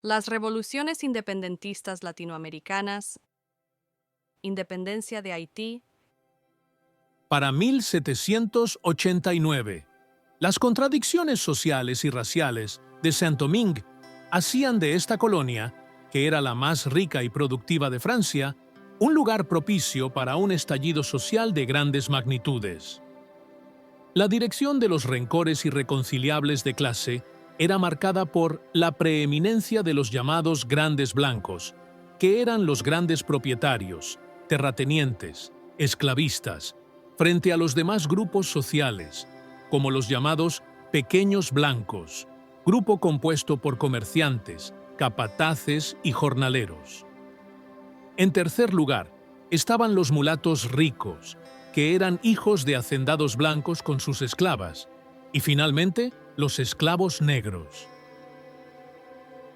Las revoluciones independentistas latinoamericanas, independencia de Haití. Para 1789, las contradicciones sociales y raciales de Saint-Domingue hacían de esta colonia, que era la más rica y productiva de Francia, un lugar propicio para un estallido social de grandes magnitudes. La dirección de los rencores irreconciliables de clase era marcada por la preeminencia de los llamados grandes blancos, que eran los grandes propietarios, terratenientes, esclavistas, frente a los demás grupos sociales, como los llamados pequeños blancos, grupo compuesto por comerciantes, capataces y jornaleros. En tercer lugar, estaban los mulatos ricos, que eran hijos de hacendados blancos con sus esclavas, y finalmente, los esclavos negros.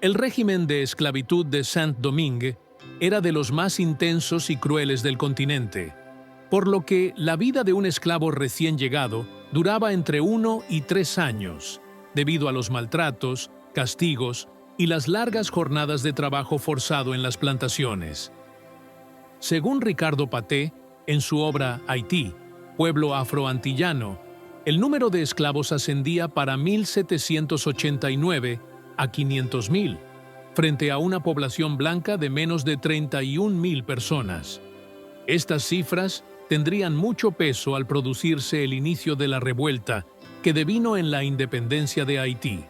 El régimen de esclavitud de Saint-Domingue era de los más intensos y crueles del continente, por lo que la vida de un esclavo recién llegado duraba entre 1 y 3 años, debido a los maltratos, castigos y las largas jornadas de trabajo forzado en las plantaciones. Según Ricardo Paté, en su obra Haití, pueblo afroantillano, el número de esclavos ascendía para 1789 a 500,000, frente a una población blanca de menos de 31,000 personas. Estas cifras tendrían mucho peso al producirse el inicio de la revuelta que devino en la independencia de Haití.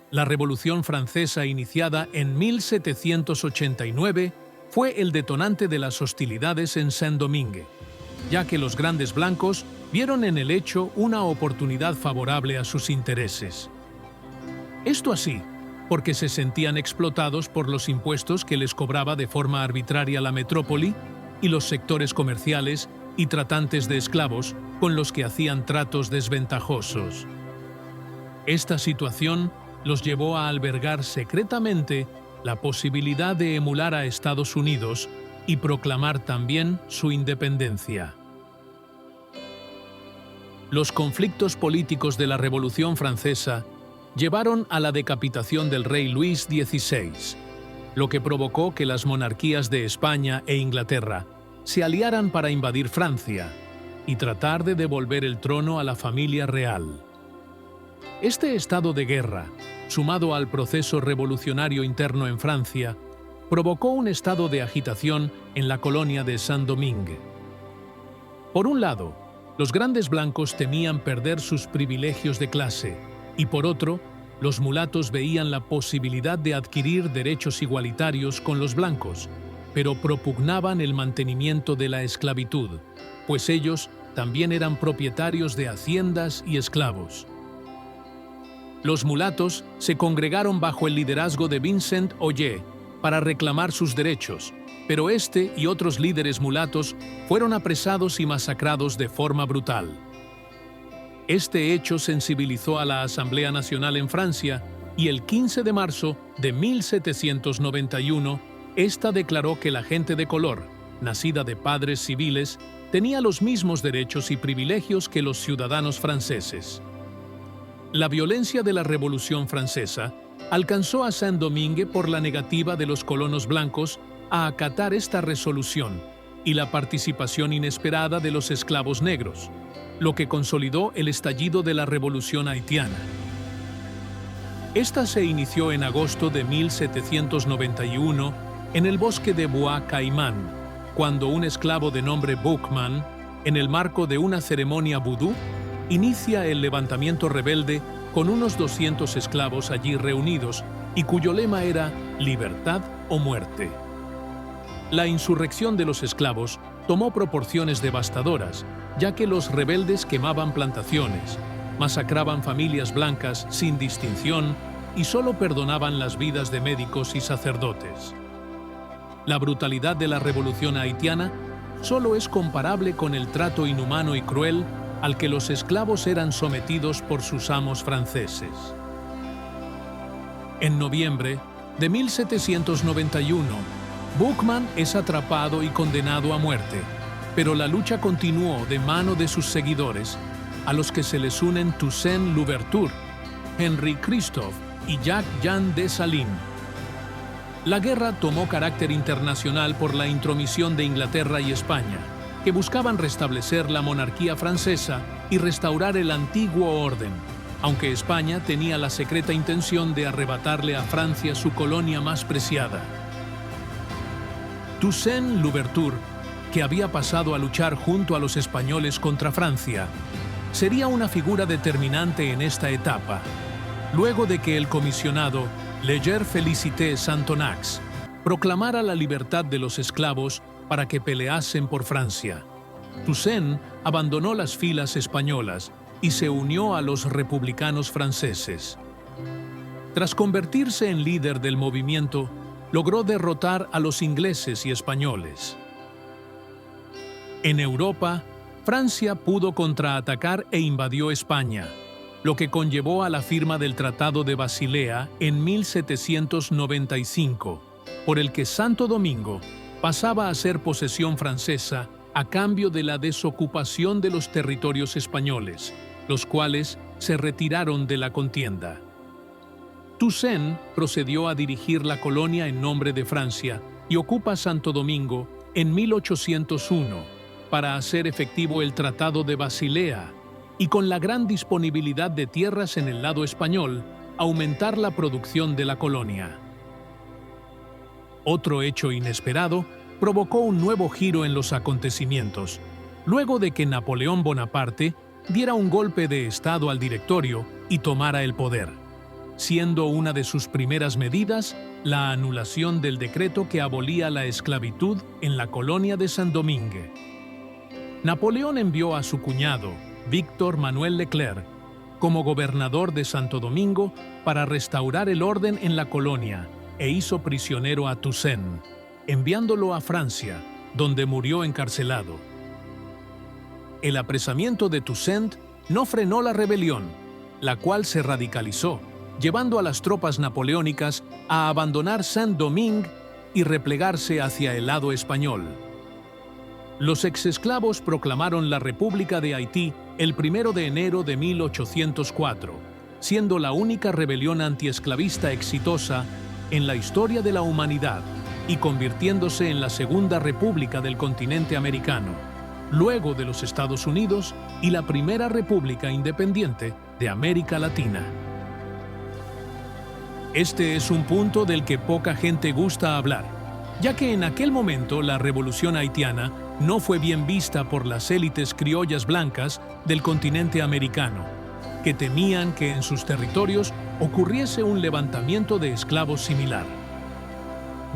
La Revolución Francesa, iniciada en 1789, fue el detonante de las hostilidades en Saint-Domingue, ya que los grandes blancos vieron en el hecho una oportunidad favorable a sus intereses. Esto así, porque se sentían explotados por los impuestos que les cobraba de forma arbitraria la metrópoli y los sectores comerciales y tratantes de esclavos con los que hacían tratos desventajosos. Esta situación los llevó a albergar secretamente la posibilidad de emular a Estados Unidos y proclamar también su independencia. Los conflictos políticos de la Revolución Francesa llevaron a la decapitación del rey Luis XVI, lo que provocó que las monarquías de España e Inglaterra se aliaran para invadir Francia y tratar de devolver el trono a la familia real. Este estado de guerra, sumado al proceso revolucionario interno en Francia, provocó un estado de agitación en la colonia de Saint-Domingue. Por un lado, los grandes blancos temían perder sus privilegios de clase, y por otro, los mulatos veían la posibilidad de adquirir derechos igualitarios con los blancos, pero propugnaban el mantenimiento de la esclavitud, pues ellos también eran propietarios de haciendas y esclavos. Los mulatos se congregaron bajo el liderazgo de Vincent Ollé para reclamar sus derechos, pero este y otros líderes mulatos fueron apresados y masacrados de forma brutal. Este hecho sensibilizó a la Asamblea Nacional en Francia y el 15 de marzo de 1791, esta declaró que la gente de color, nacida de padres civiles, tenía los mismos derechos y privilegios que los ciudadanos franceses. La violencia de la Revolución Francesa alcanzó a Saint-Domingue por la negativa de los colonos blancos a acatar esta resolución y la participación inesperada de los esclavos negros, lo que consolidó el estallido de la Revolución haitiana. Esta se inició en agosto de 1791 en el bosque de Bois Caimán, cuando un esclavo de nombre Boukman, en el marco de una ceremonia vudú, inicia el levantamiento rebelde con unos 200 esclavos allí reunidos y cuyo lema era «Libertad o muerte». La insurrección de los esclavos tomó proporciones devastadoras, ya que los rebeldes quemaban plantaciones, masacraban familias blancas sin distinción y solo perdonaban las vidas de médicos y sacerdotes. La brutalidad de la revolución haitiana solo es comparable con el trato inhumano y cruel al que los esclavos eran sometidos por sus amos franceses. En noviembre de 1791, Boukman es atrapado y condenado a muerte, pero la lucha continuó de mano de sus seguidores, a los que se les unen Toussaint Louverture, Henri Christophe y Jacques-Jean Dessalines. La guerra tomó carácter internacional por la intromisión de Inglaterra y España, que buscaban restablecer la monarquía francesa y restaurar el antiguo orden, aunque España tenía la secreta intención de arrebatarle a Francia su colonia más preciada. Toussaint Louverture, que había pasado a luchar junto a los españoles contra Francia, sería una figura determinante en esta etapa, luego de que el comisionado Leger Félicité Santonax proclamara la libertad de los esclavos para que peleasen por Francia. Toussaint abandonó las filas españolas y se unió a los republicanos franceses. Tras convertirse en líder del movimiento, logró derrotar a los ingleses y españoles. En Europa, Francia pudo contraatacar e invadió España, lo que conllevó a la firma del Tratado de Basilea en 1795, por el que Santo Domingo pasaba a ser posesión francesa a cambio de la desocupación de los territorios españoles, los cuales se retiraron de la contienda. Toussaint procedió a dirigir la colonia en nombre de Francia y ocupa Santo Domingo en 1801 para hacer efectivo el Tratado de Basilea y, con la gran disponibilidad de tierras en el lado español, aumentar la producción de la colonia. Otro hecho inesperado provocó un nuevo giro en los acontecimientos, luego de que Napoleón Bonaparte diera un golpe de Estado al Directorio y tomara el poder, siendo una de sus primeras medidas la anulación del decreto que abolía la esclavitud en la colonia de Saint-Domingue. Napoleón envió a su cuñado, Víctor Manuel Leclerc, como gobernador de Santo Domingo para restaurar el orden en la colonia e hizo prisionero a Toussaint, enviándolo a Francia, donde murió encarcelado. El apresamiento de Toussaint no frenó la rebelión, la cual se radicalizó, llevando a las tropas napoleónicas a abandonar Saint-Domingue y replegarse hacia el lado español. Los exesclavos proclamaron la República de Haití el 1 de enero de 1804, siendo la única rebelión antiesclavista exitosa en la historia de la humanidad y convirtiéndose en la segunda república del continente americano, luego de los Estados Unidos, y la primera república independiente de América Latina. Este es un punto del que poca gente gusta hablar, ya que en aquel momento la revolución haitiana no fue bien vista por las élites criollas blancas del continente americano, que temían que en sus territorios ocurriese un levantamiento de esclavos similar.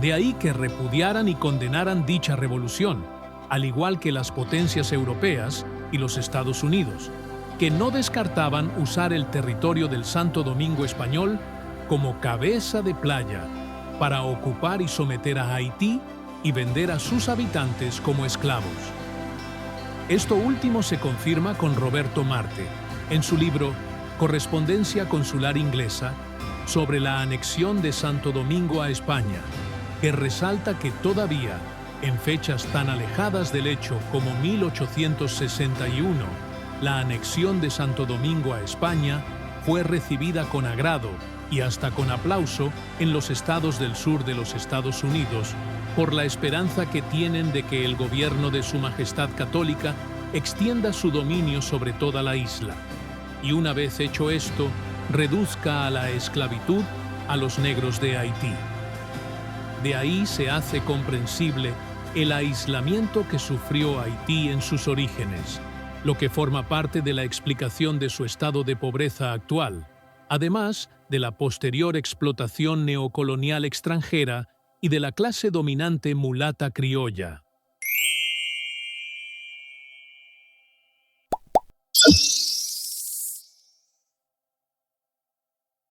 De ahí que repudiaran y condenaran dicha revolución, al igual que las potencias europeas y los Estados Unidos, que no descartaban usar el territorio del Santo Domingo español como cabeza de playa para ocupar y someter a Haití y vender a sus habitantes como esclavos. Esto último se confirma con Roberto Marte, en su libro Correspondencia Consular Inglesa, sobre la anexión de Santo Domingo a España, que resalta que todavía, en fechas tan alejadas del hecho como 1861, la anexión de Santo Domingo a España fue recibida con agrado y hasta con aplauso en los estados del sur de los Estados Unidos, por la esperanza que tienen de que el gobierno de Su Majestad Católica extienda su dominio sobre toda la isla, y una vez hecho esto, reduzca a la esclavitud a los negros de Haití. De ahí se hace comprensible el aislamiento que sufrió Haití en sus orígenes, lo que forma parte de la explicación de su estado de pobreza actual, además de la posterior explotación neocolonial extranjera y de la clase dominante mulata criolla.